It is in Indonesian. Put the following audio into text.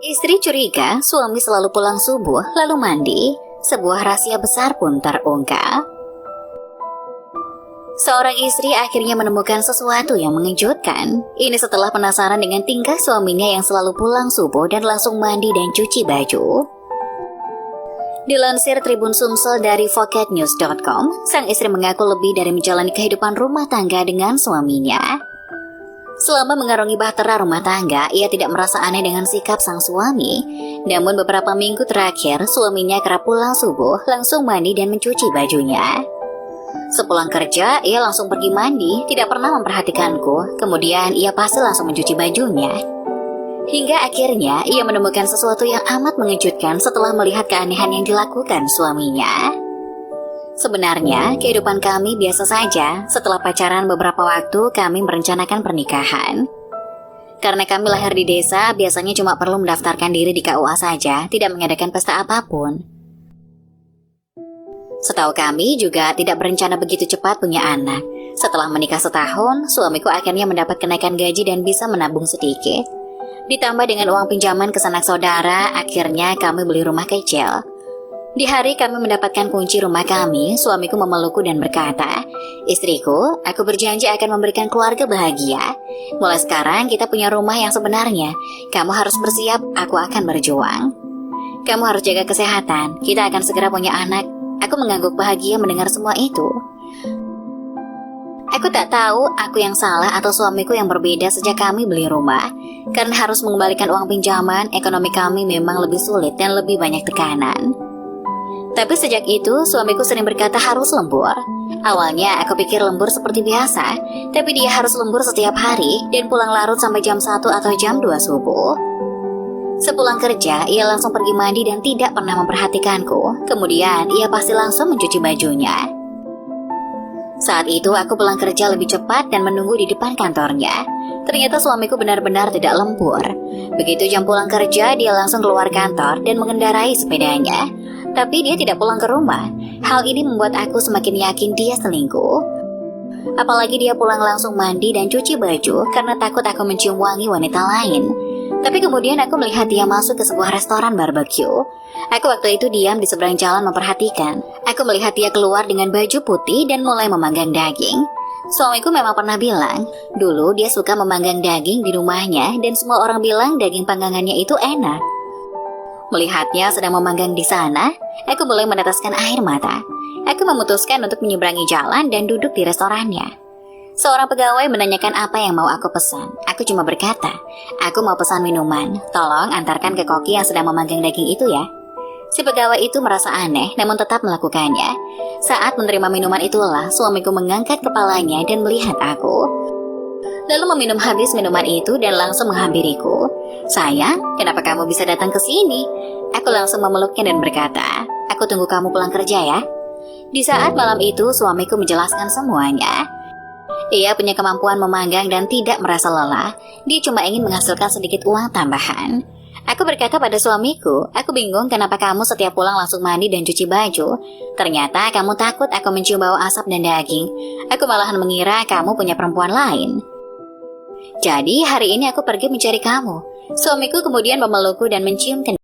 Istri curiga suami selalu pulang subuh lalu mandi. Sebuah rahasia besar pun terungkap. Seorang istri akhirnya menemukan sesuatu yang mengejutkan. Ini setelah penasaran dengan tingkah suaminya yang selalu pulang subuh dan langsung mandi dan cuci baju. Dilansir Tribun Sumsel dari vocatnews.com, sang istri mengaku lebih dari menjalani kehidupan rumah tangga dengan suaminya. Selama mengarungi bahtera rumah tangga, ia tidak merasa aneh dengan sikap sang suami. Namun beberapa minggu terakhir, suaminya kerap pulang subuh, langsung mandi dan mencuci bajunya. Sepulang kerja, ia langsung pergi mandi, tidak pernah memperhatikanku. Kemudian ia pasti langsung mencuci bajunya. Hingga akhirnya, ia menemukan sesuatu yang amat mengejutkan setelah melihat keanehan yang dilakukan suaminya. Sebenarnya, kehidupan kami biasa saja. Setelah pacaran beberapa waktu, kami merencanakan pernikahan. Karena kami lahir di desa, biasanya cuma perlu mendaftarkan diri di KUA saja, tidak mengadakan pesta apapun. Setahu kami juga tidak berencana begitu cepat punya anak. Setelah menikah setahun, suamiku akhirnya mendapat kenaikan gaji dan bisa menabung sedikit. Ditambah dengan uang pinjaman ke sanak saudara, akhirnya kami beli rumah kecil. Di hari kami mendapatkan kunci rumah kami, suamiku memelukku dan berkata, "Istriku, aku berjanji akan memberikan keluarga bahagia. Mulai sekarang kita punya rumah yang sebenarnya. Kamu harus bersiap, aku akan berjuang. Kamu harus jaga kesehatan, kita akan segera punya anak." Aku mengangguk bahagia mendengar semua itu. Aku tak tahu aku yang salah atau suamiku yang berbeda sejak kami beli rumah. Karena harus mengembalikan uang pinjaman, ekonomi kami memang lebih sulit dan lebih banyak tekanan. Tapi sejak itu, suamiku sering berkata harus lembur. Awalnya aku pikir lembur seperti biasa, tapi dia harus lembur setiap hari dan pulang larut sampai jam 1 atau jam 2 subuh. Sepulang kerja, ia langsung pergi mandi dan tidak pernah memperhatikanku. Kemudian, ia pasti langsung mencuci bajunya. Saat itu, aku pulang kerja lebih cepat dan menunggu di depan kantornya. Ternyata suamiku benar-benar tidak lembur. Begitu jam pulang kerja, dia langsung keluar kantor dan mengendarai sepedanya. Tapi dia tidak pulang ke rumah. Hal ini membuat aku semakin yakin dia selingkuh. Apalagi dia pulang langsung mandi dan cuci baju karena takut aku mencium wangi wanita lain. Tapi kemudian aku melihat dia masuk ke sebuah restoran barbecue. Aku waktu itu diam di seberang jalan memperhatikan. Aku melihat dia keluar dengan baju putih dan mulai memanggang daging. Suamiku memang pernah bilang, dulu dia suka memanggang daging di rumahnya dan semua orang bilang daging panggangannya itu enak. Melihatnya sedang memanggang di sana, aku mulai meneteskan air mata. Aku memutuskan untuk menyeberangi jalan dan duduk di restorannya. Seorang pegawai menanyakan apa yang mau aku pesan. Aku cuma berkata, "Aku mau pesan minuman. Tolong antarkan ke koki yang sedang memanggang daging itu ya." Si pegawai itu merasa aneh, namun tetap melakukannya. Saat menerima minuman itulah, suamiku mengangkat kepalanya dan melihat aku. Lalu meminum habis minuman itu dan langsung menghampiriku. "Sayang, kenapa kamu bisa datang ke sini?" Aku langsung memeluknya dan berkata, "Aku tunggu kamu pulang kerja ya." Di saat malam itu, suamiku menjelaskan semuanya. Ia punya kemampuan memanggang dan tidak merasa lelah. Dia cuma ingin menghasilkan sedikit uang tambahan. Aku berkata pada suamiku, "Aku bingung kenapa kamu setiap pulang langsung mandi dan cuci baju. Ternyata kamu takut aku mencium bau asap dan daging. Aku malahan mengira kamu punya perempuan lain. Jadi hari ini aku pergi mencari kamu." Suamiku kemudian memelukku dan mencium